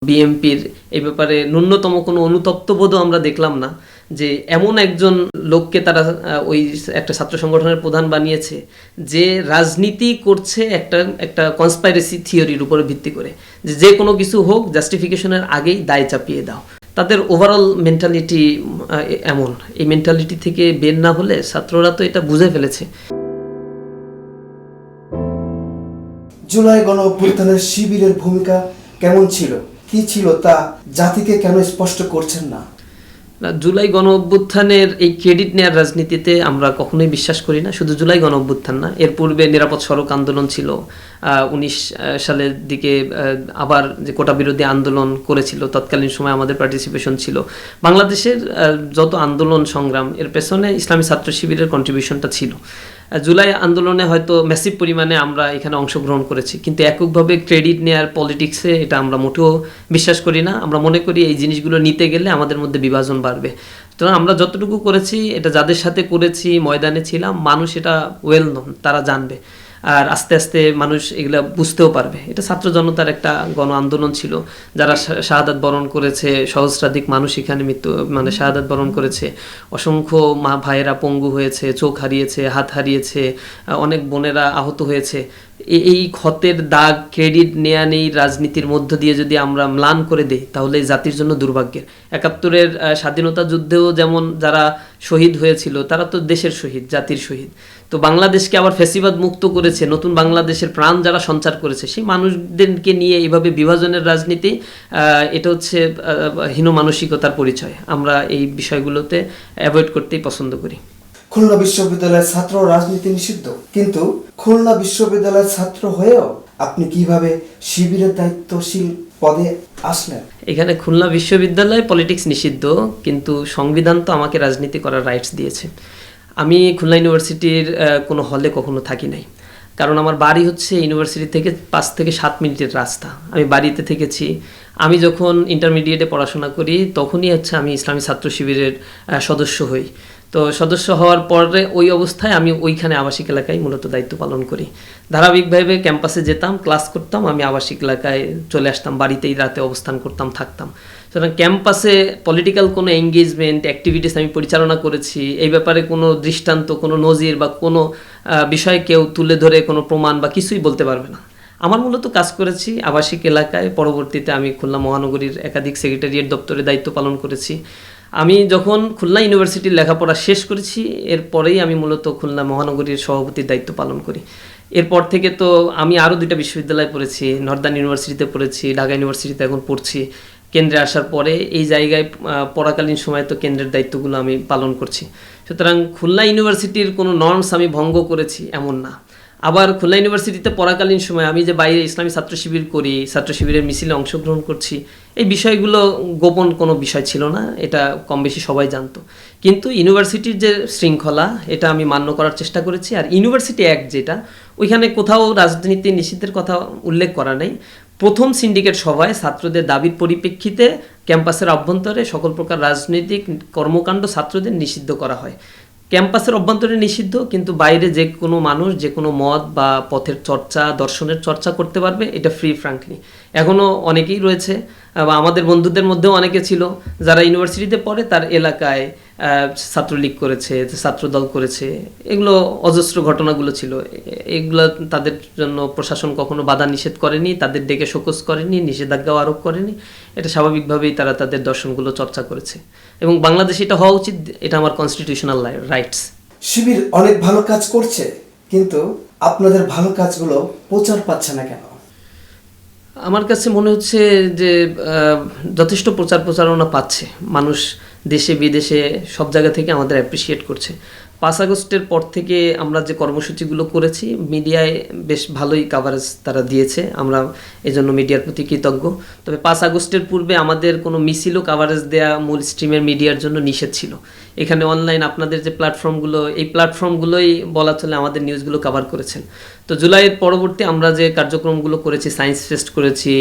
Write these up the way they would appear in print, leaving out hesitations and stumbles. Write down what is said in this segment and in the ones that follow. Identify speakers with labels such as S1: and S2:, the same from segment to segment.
S1: বিএমপির এই ব্যাপারে ন্যূনতম কোনো অনুতপ্তবোধও আমরা দেখলাম না, যে এমন একজন লোককে তারা ওই একটা ছাত্র সংগঠনের প্রধান বানিয়েছে যে রাজনীতি করছে একটা কনস্পাইরেসি থিওরির উপরে ভিত্তি করে, যে কোনো কিছু হোক জাস্টিফিকেশনের আগেই দায় চাপিয়ে দাও। তাদের ওভারঅল মেন্টালিটি এমন, এই মেন্টালিটি থেকে বের না হলে ছাত্ররা তো এটা বুঝে ফেলেছে।
S2: জুলাই গণ অভ্যুত্থানের শিবিরের ভূমিকা কেমন ছিল, কি ছিল তা জাতিকে কেন স্পষ্ট করছেন না?
S1: জুলাই গণ অভ্যুত্থানের এই ক্রেডিট নেওয়ার রাজনীতিতে আমরা কখনোই বিশ্বাস করি না। শুধু জুলাই গণ অভ্যুত্থান না, এর পূর্বে নিরাপদ সড়ক আন্দোলন ছিল, 19 সালের দিকে আবার যে কোটা বিরোধী আন্দোলন করেছিল, তৎকালীন সময় আমাদের পার্টিসিপেশন ছিল। বাংলাদেশের যত আন্দোলন সংগ্রাম এর পেছনে ইসলামী ছাত্র শিবিরের কন্ট্রিবিউশনটা ছিল। জুলাই আন্দোলনে হয়তো ম্যাসিভ পরিমাণে আমরা এখানে অংশগ্রহণ করেছি, কিন্তু এককভাবে ক্রেডিট নেওয়ার পলিটিক্সে এটা আমরা মোটেও বিশ্বাস করি না। আমরা মনে করি এই জিনিসগুলো নিতে গেলে আমাদের মধ্যে বিভাজন বাড়বে। তো আমরা যতটুকু করেছি, এটা যাদের সাথে করেছি, ময়দানে ছিলাম, মানুষ এটা ওয়েল নোন, তারা জানবে। আর আস্তে আস্তে মানুষ এগুলা বুঝতেও পারবে। এটা ছাত্র জনতার একটা গণ আন্দোলন ছিল, যারা শাহাদাত বরণ করেছে, সহস্রাধিক মানুষ এখানে শাহাদাত বরণ করেছে, অসংখ্য মা ভাইয়েরা পঙ্গু হয়েছে, চোখ হারিয়েছে, হাত হারিয়েছে, অনেক বোনেরা আহত হয়েছে। এই ক্ষতের দাগ ক্রেডিট নেয়া নেই রাজনীতির মধ্য দিয়ে যদি আমরা ম্লান করে দিই, তাহলে জাতির জন্য দুর্ভাগ্যের। 71-এর স্বাধীনতা যুদ্ধেও যেমন যারা শহীদ হয়েছিল, তারা তো দেশের শহীদ, জাতির শহীদ। তো বাংলাদেশকে আবার ফ্যাসিবাদ মুক্ত করেছে, নতুন বাংলাদেশের প্রাণ যারা সঞ্চার করেছে, সেই মানুষদেরকে নিয়ে এইভাবে বিভাজনের রাজনীতি, এটা হচ্ছে হীন মানসিকতার পরিচয়। আমরা এই বিষয়গুলোতে অ্যাভয়েড করতেই পছন্দ করি।
S2: খুলনা বিশ্ববিদ্যালয়ের ছাত্র রাজনীতি নিষিদ্ধ, কিন্তু খুলনা বিশ্ববিদ্যালয়ের ছাত্র হয়েও আপনি কিভাবে শিবিরের দায়িত্বশীল পদে আসলেন?
S1: এখানে খুলনা বিশ্ববিদ্যালয়ে পলিটিক্স নিষিদ্ধ, কিন্তু সংবিধান তো আমাকে রাজনীতি করার রাইটস দিয়েছে। আমি খুলনা ইউনিভার্সিটির কোনো হলে কখনো থাকি নাই, কারণ আমার বাড়ি হচ্ছে ইউনিভার্সিটি থেকে 5 থেকে 7 মিনিটের রাস্তা। আমি বাড়িতে থেকেছি। আমি যখন ইন্টারমিডিয়েটে পড়াশোনা করি, তখনই হচ্ছে আমি ইসলামী ছাত্র শিবিরের সদস্য হই। তো সদস্য হওয়ার পরে ওই অবস্থায় আমি ওইখানে আবাসিক এলাকায় মূলত দায়িত্ব পালন করি। ধারাবাহিকভাবে ক্যাম্পাসে যেতাম, ক্লাস করতাম, আমি আবাসিক এলাকায় চলে আসতাম, বাড়িতেই রাতে অবস্থান করতাম, থাকতাম। সুতরাং ক্যাম্পাসে পলিটিক্যাল কোনো এঙ্গেজমেন্ট অ্যাক্টিভিটিস আমি পরিচালনা করেছি, এই ব্যাপারে কোনো দৃষ্টান্ত, কোনো নজির বা কোনো বিষয় কেউ তুলে ধরে কোনো প্রমাণ বা কিছুই বলতে পারবে না। আমার মূলত কাজ করেছি আবাসিক এলাকায়। পরবর্তীতে আমি খুলনা মহানগরীর একাধিক সেক্রেটারিয়েট দপ্তরে দায়িত্ব পালন করেছি। আমি যখন খুলনা ইউনিভার্সিটির লেখাপড়া শেষ করেছি, এরপরেই আমি মূলত খুলনা মহানগরীর সভাপতির দায়িত্ব পালন করি। এরপর থেকে তো আমি আরও 2টা বিশ্ববিদ্যালয়ে পড়েছি, নর্দার্ন ইউনিভার্সিটিতে পড়েছি, ঢাকা ইউনিভার্সিটিতে এখন পড়ছি। কেন্দ্রে আসার পরে এই জায়গায় পড়াকালীন সময় তো কেন্দ্রের দায়িত্বগুলো আমি পালন করছি। সুতরাং খুলনা ইউনিভার্সিটির কোনো নর্মস আমি ভঙ্গ করেছি এমন না। আবার খুলনা ইউনিভার্সিটিতে পড়াকালীন সময় আমি যে বাইরে ইসলামী ছাত্র শিবির করি, ছাত্র শিবিরের মিছিলে অংশগ্রহণ করছি, এই বিষয়গুলো গোপন কোনো বিষয় ছিল না, এটা কম বেশি সবাই জানতো। কিন্তু ইউনিভার্সিটির যে শৃঙ্খলা, এটা আমি মান্য করার চেষ্টা করেছি। আর ইউনিভার্সিটি অ্যাক্ট যেটা, ওইখানে কোথাও রাজনীতি নিষিদ্ধের কথা উল্লেখ করা নেই। প্রথম সিন্ডিকেট সভায় ছাত্রদের দাবির পরিপ্রেক্ষিতে ক্যাম্পাসের অভ্যন্তরে সকল প্রকার রাজনৈতিক কর্মকাণ্ড ছাত্রদের নিষিদ্ধ করা হয়। ক্যাম্পাসের অভ্যন্তরে নিষিদ্ধ, কিন্তু বাইরে যে কোনো মানুষ যে কোনো মত বা পথের চর্চা, দর্শনের চর্চা করতে পারবে, এটা ফ্রি ফ্র্যাঙ্কলি। এখনও অনেকেই রয়েছে, আমাদের বন্ধুদের মধ্যেও অনেকে ছিল যারা ইউনিভার্সিটিতে পড়ে, তার এলাকায় ছাত্রলীগ করেছে, ছাত্রদল করেছে, এগুলো অজস্র ঘটনাগুলো ছিল। এগুলো তাদের জন্য প্রশাসন কখনো বাধা নিষেধ করেনি, তাদের ডেকে শোকজ করেনি, নিষেধাজ্ঞাও আরোপ করেনি। এটা স্বাভাবিকভাবেই তারা তাদের দর্শনগুলো চর্চা করেছে, এবং বাংলাদেশে এটা হওয়া উচিত, এটা আমার কনস্টিটিউশনাল রাইটস।
S2: শিবির অনেক ভালো কাজ করছে, কিন্তু আপনাদের ভালো কাজগুলো প্রচার পাচ্ছে না কেন?
S1: আমার কাছে মনে হচ্ছে যে যথেষ্ট প্রচারণা পাচ্ছে মানুষ, দেশে বিদেশে সব জায়গা থেকে আমাদের অ্যাপ্রিসিয়েট করছে। 5 আগস্টের পর থেকে আমরা যে কর্মসূচিগুলো করেছি, মিডিয়ায় বেশ ভালোই কাভারেজ তারা দিয়েছে, আমরা এজন্য মিডিয়ার প্রতি কৃতজ্ঞ। তবে 5 আগস্টের পূর্বে আমাদের কোনো মিছিলও কাভারেজ দেওয়া মূল স্ট্রিমের মিডিয়ার জন্য নিষেধ ছিল। এখানে অনলাইন আপনাদের যে প্ল্যাটফর্মগুলো, এই প্ল্যাটফর্মগুলোই বলা চলে আমাদের নিউজগুলো কাভার করেছেন। তো জুলাইয়ের পরবর্তী আমরা যে কার্যক্রমগুলো করেছি, সায়েন্স ফেস্ট করেছি,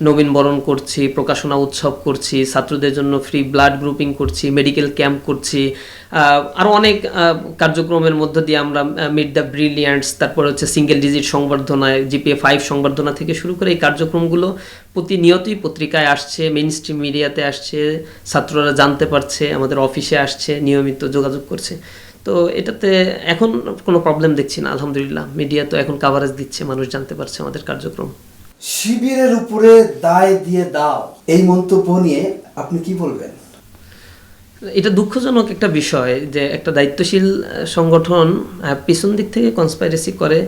S1: নবীন বরণ করছি, প্রকাশনা উৎসব করছি, ছাত্রদের জন্য ফ্রি ব্লাড গ্রুপিং করছি, মেডিকেল ক্যাম্প করছি, আরও অনেক কার্যক্রমের মধ্য দিয়ে আমরা মিট দ্য ব্রিলিয়ান্টস, তারপর হচ্ছে সিঙ্গেল ডিজিট সংবর্ধনা, GPA 5 সংবর্ধনা থেকে শুরু করে এই কার্যক্রমগুলো প্রতিনিয়তই পত্রিকায় আসছে, মেইন স্ট্রিম মিডিয়াতে আসছে, ছাত্ররা জানতে পারছে, আমাদের অফিসে আসছে, নিয়মিত যোগাযোগ করছে। তো এটাতে এখন কোনো প্রবলেম দেখছি না, আলহামদুলিল্লাহ। মিডিয়া তো এখন কাভারেজ দিচ্ছে, মানুষ জানতে পারছে আমাদের কার্যক্রম।
S2: শিবিরের উপরে দায় দিয়ে দাও, এই মন্তব্য নিয়ে আপনি কি বলবেন?
S1: এটা দুঃখজনক একটা বিষয় যে একটা দায়িত্বশীল সংগঠন পিছন দিক থেকে কনস্পাইরেসি করে,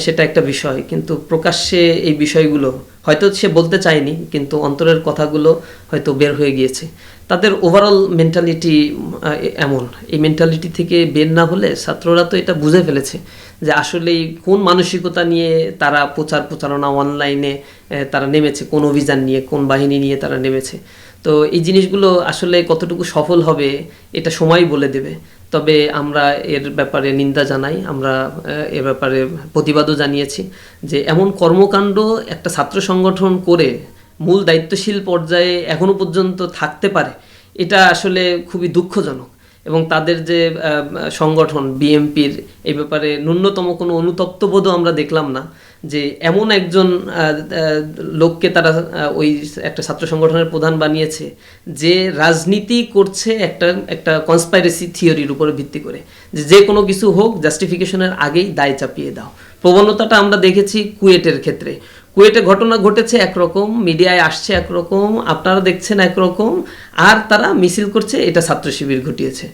S1: সেটা একটা বিষয়, কিন্তু প্রকাশ্যে এই বিষয়গুলো হয়তো সে বলতে চায়নি, কিন্তু অন্তরের কথাগুলো হয়তো বের হয়ে গিয়েছে। তাদের ওভারঅল মেন্টালিটি এমন, এই মেন্টালিটি থেকে বের না হলে ছাত্ররা তো এটা বুঝে ফেলেছে যে আসলেই কোন মানসিকতা নিয়ে তারা প্রচারণা অনলাইনে তারা নেমেছে, কোন অভিযান নিয়ে, কোন বাহিনী নিয়ে তারা নেমেছে। তো এই জিনিসগুলো আসলে কতটুকু সফল হবে এটা সময় বলে দেবে। তবে আমরা এর ব্যাপারে নিন্দা জানাই, আমরা এর ব্যাপারে প্রতিবাদও জানিয়েছি যে এমন কর্মকাণ্ড একটা ছাত্র সংগঠন করে মূল দায়িত্বশীল পর্যায়ে এখনো পর্যন্ত থাকতে পারে, এটা আসলে খুবই দুঃখজনক। এবং তাদের যে সংগঠন বিএমপির এই ব্যাপারে ন্যূনতম কোনো অনুতপ্তবোধও আমরা দেখলাম না, যে এমন একজন লোককে তারা ওই একটা ছাত্র সংগঠনের প্রধান বানিয়েছে যে রাজনীতি করছে একটা কনস্পাইরেসি থিওরির উপরে ভিত্তি করে, যে কোনো কিছু হোক জাস্টিফিকেশনের আগেই দায় চাপিয়ে দাও। প্রবণতাটা আমরা দেখেছি কুয়েটের ক্ষেত্রে। কুয়েটে ঘটনা ঘটেছে একরকম, মিডিয়ায় আসছে একরকম, আপনারা দেখছেন একরকম, আর তারা মিছিল করছে এটা ছাত্র শিবির ঘটিয়েছে।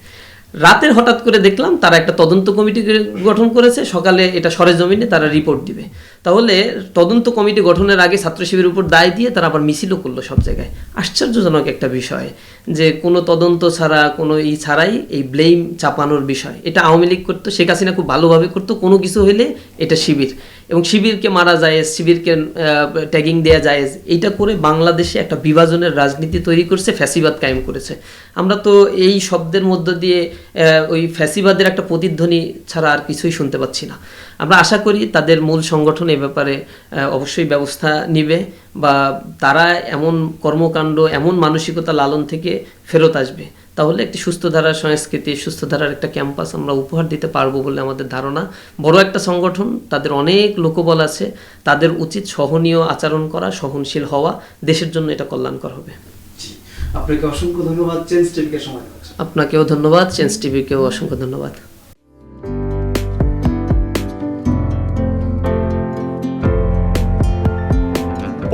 S1: রাতের হঠাৎ করে দেখলাম তারা একটা তদন্ত কমিটি গঠন করেছে, সকালে এটা সরেজমিনে তারা রিপোর্ট দিবে। তাহলে তদন্ত কমিটি গঠনের আগে ছাত্র শিবিরের উপর দায় দিয়ে তারা আবার মিছিলও করলো সব জায়গায়। আশ্চর্যজনক একটা বিষয় যে কোনো তদন্ত ছাড়া, কোনো ছাড়াই এই ব্লেম চাপানোর বিষয়। এটা আওয়ামী লীগ করতো, শেখ হাসিনা খুব ভালোভাবে করতো, কোনো কিছু হলে এটা শিবির, এবং শিবিরকে মারা যায়, শিবিরকে ট্যাগিং দেয়া যায়, এইটা করে বাংলাদেশে একটা বিভাজনের রাজনীতি তৈরি করছে, ফ্যাসিবাদ কায়েম করেছে। আমরা তো এই শব্দের মধ্য দিয়ে ওই ফ্যাসিবাদের একটা প্রতিধ্বনি ছাড়া আর কিছুই শুনতে পাচ্ছি না। আমরা আশা করি তাদের মূল সংগঠন এ ব্যাপারে অবশ্যই ব্যবস্থা নিবে, বা তারা এমন কর্মকাণ্ড, এমন মানসিকতা লালন থেকে ফেরত আসবে। তাহলে একটি সুস্থ ধারার সংস্কৃতি, সুস্থ ধারার একটা ক্যাম্পাস আমরা উপহার দিতে পারবো বলে আমাদের ধারণা। বড় একটা সংগঠন, তাদের অনেক লোকবল আছে, তাদের উচিত সহনীয় আচরণ করা, সহনশীল হওয়া, দেশের জন্য এটা কল্যাণকর হবে।
S3: আপনাকে অসংখ্য ধন্যবাদ চেঞ্জ টিভিকে সময় দেওয়ার জন্য।
S1: আপনাকেও ধন্যবাদ, চেঞ্জ টিভিকেও অসংখ্য ধন্যবাদ।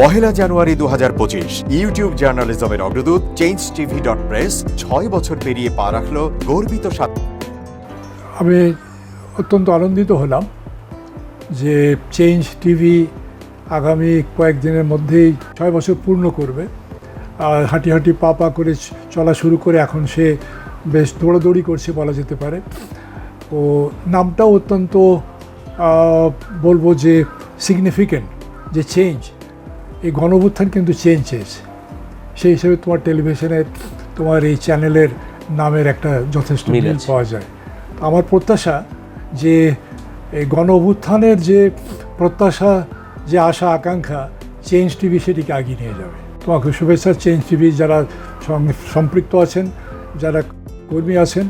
S4: পহেলা জানুয়ারি 2025 ইউটিউব জার্নালিজমের অগ্রদূত changeTV.press 6 বছর পেরিয়ে পা রাখল গর্বিত
S5: আমি অত্যন্ত আনন্দিত হলাম যে চেঞ্জ টিভি আগামী কয়েকদিনের মধ্যেই 6 বছর পূর্ণ করবে। আর হাঁটি হাঁটি পা পা করে চলা শুরু করে এখন সে বেশ দৌড়াদৌড়ি করছে বলা যেতে পারে। ও নামটাও অত্যন্ত বলবো যে সিগনিফিকেন্ট, যে চেঞ্জ, এই গণঅভ্যুত্থান কিন্তু চেঞ্জ চেয়েছে। সেই হিসেবে তোমার টেলিভিশনের, তোমার এই চ্যানেলের নামের একটা যথেষ্ট মিল পাওয়া যায়। আমার প্রত্যাশা যে এই গণঅভ্যুত্থানের যে প্রত্যাশা, যে আশা আকাঙ্ক্ষা, চেঞ্জ টিভি সেটিকে এগিয়ে নিয়ে যাবে। তোমাকে শুভেচ্ছা চেঞ্জ টিভি যারা সম্পৃক্ত আছেন, যারা কর্মী আছেন,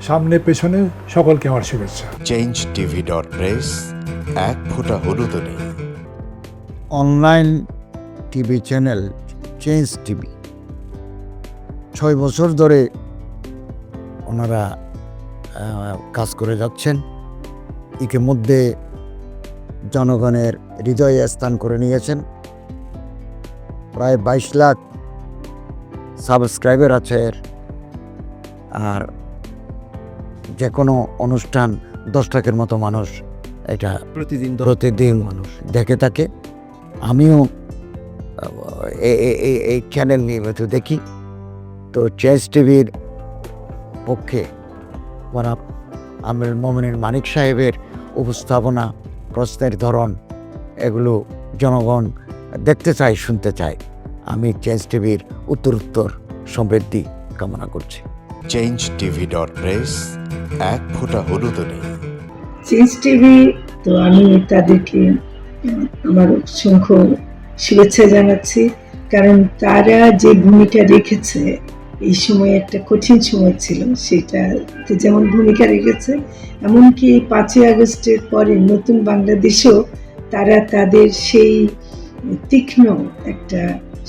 S5: সামনে পেছনে সকলকে আমার শুভেচ্ছা।
S4: changetv.press এক ফোঁটা হলুদও নেই।
S6: Online TV channel change TV 6 বছর ধরে ওনারা কাজ করে যাচ্ছেন। ইতিমধ্যে জনগণের হৃদয়ে স্থান করে নিয়েছেন। প্রায় 22 লাখ সাবস্ক্রাইবার আছে। আর যে কোনো অনুষ্ঠান 10 লাখের মতো মানুষ এটা প্রতিদিন মানুষ দেখে থাকে। আমিও এই চ্যানেল নিয়মিত দেখি। তো চেঞ্জ টিভির পক্ষে আমির মোমিনুল মানিক সাহেবের উপস্থাপনা, প্রশ্নের ধরন, এগুলো জনগণ দেখতে চায়, শুনতে চায়। আমি চেঞ্জ টিভির উত্তরোত্তর সমৃদ্ধি কামনা করছি।
S4: changetv.press এক ফোঁটা হলুদও নেই।
S7: চেঞ্জ টিভি তো আমি তাদেরকে আমার অসংখ্য শুভেচ্ছা জানাচ্ছি, কারণ তারা যে ভূমিকা রেখেছে এই সময়, একটা কঠিন সময় ছিল, সেটাতে যেমন ভূমিকা রেখেছে, এমনকি 5ই আগস্টের পরে নতুন বাংলাদেশেও তারা তাদের সেই তীক্ষ্ণ একটা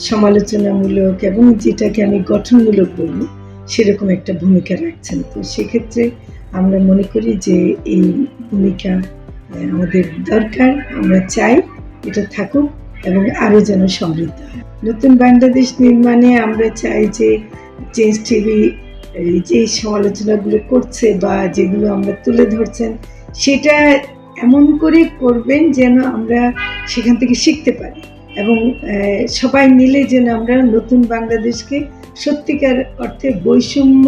S7: সমালোচনামূলক এবং যেটাকে আমি গঠনমূলক বলব সেরকম একটা ভূমিকা রাখছেন। তো সেক্ষেত্রে আমরা মনে করি যে এই ভূমিকা আমাদের দরকার, আমরা চাই এটা থাকুক এবং আরও যেন সমৃদ্ধ হয়। নতুন বাংলাদেশ নির্মাণে আমরা চাই যে চেঞ্জ টিভি যে সমালোচনাগুলো করছে বা যেগুলো আমরা তুলে ধরছেন, সেটা এমন করে করবেন যেন আমরা সেখান থেকে শিখতে পারি এবং সবাই মিলে যেন আমরা নতুন বাংলাদেশকে সত্যিকার অর্থে বৈষম্য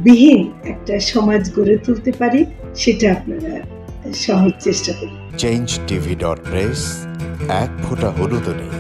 S7: বিহীন একটা সমাজ গড়ে তুলতে পারি, সেটা আপনারা সহজ চেষ্টা করুন।
S4: changetv.press, এক ফোঁটা হলুদও নেই।